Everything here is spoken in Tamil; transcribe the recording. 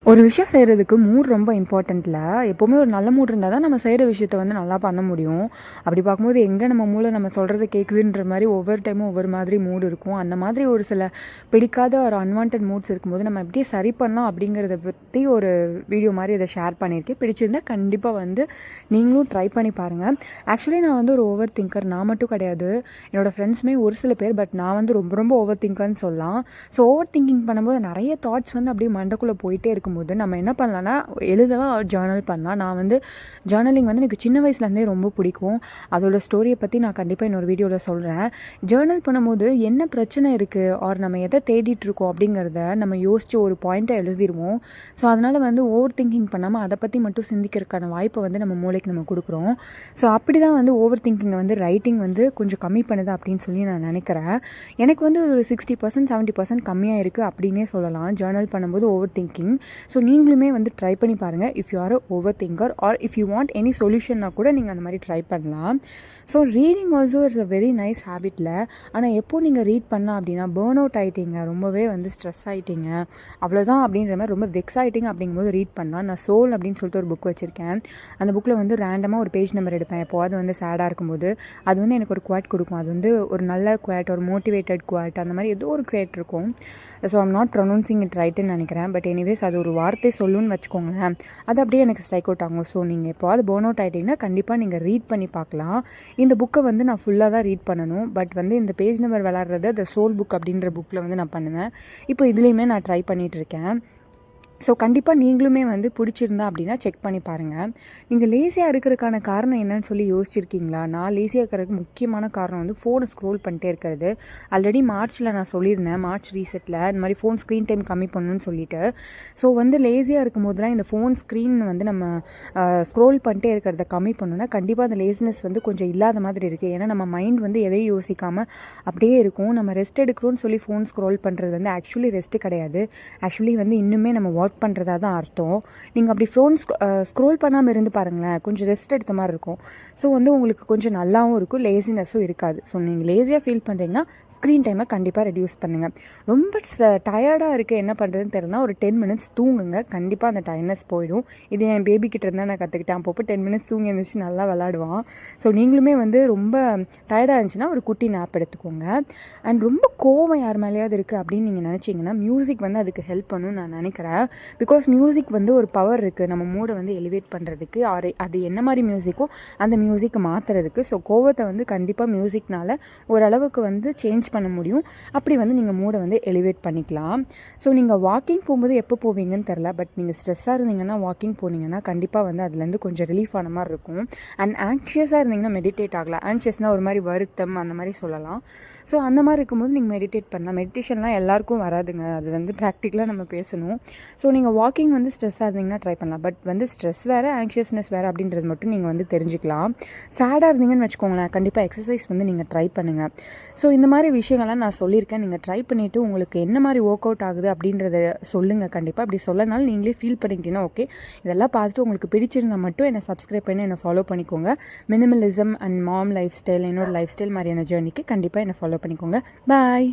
ஒரு விஷயம் செய்கிறதுக்கு மூட் ரொம்ப இம்பார்ட்டண்ட்டில். எப்போவுமே ஒரு நல்ல மூட் இருந்தால் தான் நம்ம செய்கிற விஷயத்த வந்து நல்லா பண்ண முடியும். அப்படி பார்க்கும்போது எங்கே நம்ம மூளை நம்ம சொல்கிறத கேட்குதுன்ற மாதிரி ஒவ்வொரு டைமும் ஒவ்வொரு மாதிரி மூடு இருக்கும். அந்த மாதிரி ஒரு சில பிடிக்காத ஒரு அன்வான்ட் மூட்ஸ் இருக்கும்போது நம்ம எப்படி சரி பண்ணலாம் அப்படிங்கிறத பற்றி ஒரு வீடியோ மாதிரி இதை ஷேர் பண்ணியிருக்கேன். பிடிச்சிருந்தா கண்டிப்பாக வந்து நீங்களும் ட்ரை பண்ணி பாருங்கள். ஆக்சுவலி நான் வந்து ஒரு ஓவர் திங்கர். நான் மட்டும் கிடையாது, என்னோடய ஃப்ரெண்ட்ஸுமே ஒரு சில பேர். பட் நான் வந்து ரொம்ப ரொம்ப ஓவர் திங்கர்னு சொல்லலாம். ஸோ ஓவர் திங்கிங் பண்ணும்போது நிறைய தாட்ஸ் வந்து அப்படியே மண்டைக்குள்ளே போயிட்டே இருக்கும் போது நம்ம என்ன பண்ணலாம்னா எழுதலாம், ஜேர்னல் பண்ணலாம். நான் வந்து ஜேர்னலிங் வந்து எனக்கு சின்ன வயசுலேருந்தே ரொம்ப பிடிக்கும். அதோட ஸ்டோரியை பற்றி நான் கண்டிப்பாக இன்னொரு வீடியோவில் சொல்கிறேன். ஜேர்னல் பண்ணும்போது என்ன பிரச்சனை இருக்குது ஆர் நம்ம எதை தேடிட்டுருக்கோம் அப்படிங்கிறத நம்ம யோசித்து ஒரு பாயிண்ட்டை எழுதிடுவோம். ஸோ அதனால் வந்து ஓவர் திங்கிங் பண்ணாமல் அதை பற்றி மட்டும் சிந்திக்கிறதுக்கான வாய்ப்பை வந்து நம்ம மூளைக்கு நம்ம கொடுக்குறோம். ஸோ அப்படி தான் வந்து ஓவர் திங்கிங்கை வந்து ரைட்டிங் வந்து கொஞ்சம் கம்மி பண்ணுது அப்படின்னு சொல்லி நான் நினைக்கிறேன். எனக்கு வந்து ஒரு 60% 70% கம்மியாக இருக்குது அப்படின்னே சொல்லலாம் ஜேர்னல் பண்ணும்போது ஓவர் திங்கிங். ஸோ நீங்களுமே வந்து ட்ரை பண்ணி பாருங்கள். If you are over thinker or if you want any சொல்யூஷன்னா கூட நீங்கள் அந்த மாதிரி ட்ரை பண்ணலாம். So reading also its a very nice ஹேபிட்டில். ஆனால் எப்போ நீங்கள் ரீட் பண்ணலாம் அப்படின்னா பேர்ன் அவுட் ஆகிட்டீங்க, ரொம்பவே வந்து ஸ்ட்ரெஸ் ஆகிட்டீங்க, அவ்வளோதான் அப்படின்ற மாதிரி ரொம்ப வெக்ஸ் ஆகிட்டீங்க அப்படிங்கும்போது ரீட் பண்ணலாம். நான் சோல் அப்படின்னு சொல்லிட்டு ஒரு புக் வச்சுருக்கேன். அந்த புக்கில் வந்து ரேண்டமாக ஒரு பேஜ் நம்பர் எடுப்பேன் எப்போது வந்து சேடாக இருக்கும்போது. அது வந்து எனக்கு ஒரு குவாட் கொடுக்கும். அது வந்து ஒரு நல்ல குவாட், ஒரு மோட்டிவேட்டட் குவாட், அந்த மாதிரி ஏதோ ஒரு குவாட் இருக்கும். So I'm not pronouncing it ரைட்டுன்னு நினைக்கிறேன். பட் எனிவேஸ் அது ஒரு வார்த்தை சொல்லுன்னு வச்சுக்கோங்களேன். அது அப்படியே எனக்கு ஸ்ட்ரைக் அவுட் ஆகும். ஸோ நீங்கள் எப்போது பேர்ன் அவுட் ஆகிட்டிங்கன்னா கண்டிப்பாக நீங்கள் ரீட் பண்ணி பார்க்கலாம். இந்த புக்கை வந்து நான் ஃபுல்லாக தான் ரீட் பண்ணணும். பட் வந்து இந்த பேஜ் நம்பர் விளாட்றது த சோல் புக் அப்படின்ற புக்கில் வந்து நான் பண்ணுவேன். இப்போ இதுலேயுமே நான் ட்ரை பண்ணிகிட்ருக்கேன். ஸோ கண்டிப்பாக நீங்களுமே வந்து பிடிச்சிருந்தா அப்படின்னா செக் பண்ணி பாருங்கள். நீங்கள் லேசியாக இருக்கிறதுக்கான காரணம் என்னன்னு சொல்லி யோசிச்சிருக்கீங்களா? நான் லேசியாக இருக்கிறதுக்கு முக்கியமான காரணம் வந்து ஃபோனை ஸ்க்ரோல் பண்ணிட்டே இருக்கிறது. ஆல்ரெடி மார்ச்சில் நான் சொல்லியிருந்தேன், மார்ச் ரீசெட்டில் இந்த மாதிரி ஃபோன் ஸ்க்ரீன் டைம் கம்மி பண்ணணும்னு சொல்லிட்டு. ஸோ வந்து லேசியாக இருக்கும் போதுலாம் இந்த ஃபோன் ஸ்க்ரீன் வந்து நம்ம ஸ்க்ரோல் பண்ணிட்டே இருக்கிறத கம்மி பண்ணணும்னா கண்டிப்பாக அந்த லேசினஸ் வந்து கொஞ்சம் இல்லாத மாதிரி இருக்குது. ஏன்னா நம்ம மைண்ட் வந்து எதையும் யோசிக்காமல் அப்படியே இருக்கும். நம்ம ரெஸ்ட் எடுக்கிறோன்னு சொல்லி ஃபோன் ஸ்க்ரோல் பண்ணுறது வந்து ஆக்சுவலி ரெஸ்ட்டு கிடையாது. ஆக்சுவலி வந்து இன்னுமே நம்ம ஒர்க் பண்ணுறதா தான் அர்த்தம். நீங்கள் அப்படி ஃபோன் ஸ்க்ரோல் பண்ணாமல் இருந்து பாருங்களேன், கொஞ்சம் ரெஸ்ட் எடுத்த மாதிரி இருக்கும். ஸோ வந்து உங்களுக்கு கொஞ்சம் நல்லாவும் இருக்கும், லேசினஸும் இருக்காது. ஸோ நீங்கள் லேசியாக ஃபீல் பண்ணுறீங்கன்னா ஸ்க்ரீன் டைமை கண்டிப்பாக ரெடியூஸ் பண்ணுங்கள். ரொம்ப டயர்டாக இருக்குது, என்ன பண்ணுறதுன்னு தெரியலனா ஒரு 10 மினிட்ஸ் தூங்குங்க. கண்டிப்பாக அந்த டயர்ட்னஸ் போயிடும். இது என் பேபி கிட்ட இருந்தால் நான் கற்றுக்கிட்டேன். அப்பப்போ 10 மினிட்ஸ் தூங்கி இருந்துச்சு நல்லா விளாடுவான். ஸோ நீங்களுமே வந்து ரொம்ப டயர்டாக இருந்துச்சுன்னா ஒரு குட்டி நாப் எடுத்துக்கோங்க. அண்ட் ரொம்ப கோவம் யார் மேலேயாவது இருக்குது அப்படின்னு நீங்கள் நினச்சிங்கன்னா மியூசிக் வந்து அதுக்கு ஹெல்ப் பண்ணணும்னு நான் நினைக்கிறேன். பிகாஸ் மியூசிக் வந்து ஒரு பவர் இருக்குது நம்ம மூடை வந்து எலிவேட் பண்ணுறதுக்கு. அது என்ன மாதிரி மியூசிக்கோ அந்த மியூசிக்கை மாற்றுறதுக்கு. ஸோ கோவத்தை வந்து கண்டிப்பாக மியூசிக்னால் ஓரளவுக்கு வந்து சேஞ்ச் பண்ண முடியும். அப்படி வந்து நீங்கள் மூடை வந்து எலிவேட் பண்ணிக்கலாம். ஸோ நீங்கள் வாக்கிங் போகும்போது எப்போ போவீங்கன்னு தெரில, பட் நீங்கள் ஸ்ட்ரெஸ்ஸாக இருந்தீங்கன்னா வாக்கிங் போனீங்கன்னா கண்டிப்பாக வந்து அதுலேருந்து கொஞ்சம் ரிலீஃப் ஆன மாதிரி இருக்கும். அண்ட் ஆங்ஷியஸாக இருந்தீங்கன்னா மெடிடேட் ஆகலாம். ஆங்ஷியஸ்னால் ஒரு மாதிரி வருத்தம் அந்த மாதிரி சொல்லலாம். ஸோ அந்த மாதிரி இருக்கும்போது நீங்கள் மெடிடேட் பண்ணலாம். மெடிடேஷன்லாம் எல்லாருக்கும் வராதுங்க, அது வந்து ப்ராக்டிக்கலாக நம்ம பேசணும். ஸோ நீங்கள் வாக்கிங் வந்து ஸ்ட்ரெஸ்ஸாக இருந்தீங்கன்னா ட்ரை பண்ணலாம். பட் வந்து ஸ்ட்ரெஸ் வேறு ஆங்ஷியஸ்னஸ் வேறு அப்படின்றது மட்டும் நீங்கள் வந்து தெரிஞ்சுக்கலாம். சேடாக இருந்தீங்கன்னு வச்சுக்கோங்களேன், கண்டிப்பாக எக்ஸசைஸ் வந்து நீங்கள் ட்ரை பண்ணுங்கள். ஸோ இந்த மாதிரி விஷயங்கள்லாம் நான் சொல்லியிருக்கேன். நீங்கள் ட்ரை பண்ணிவிட்டு உங்களுக்கு என்ன மாதிரி ஒர்க் அவுட் ஆகுது அப்படின்றத சொல்லுங்கள். கண்டிப்பாக அப்படி சொல்லனாலும் நீங்களே ஃபீல் பண்ணிக்கிட்டீங்கன்னா ஓகே. இதெல்லாம் பார்த்துட்டு உங்களுக்கு பிடிச்சிருந்தால் மட்டும் என்னை சப்ஸ்கிரைப் பண்ணி என்னை ஃபாலோ பண்ணிக்கோங்க. Minimalism and mom life style, என்னோட லைஃப் ஸ்டைல் மாதிரியான ஜேர்னிக்கு கண்டிப்பாக என்னை ஃபாலோ பண்ணிக்கோங்க. பாய்.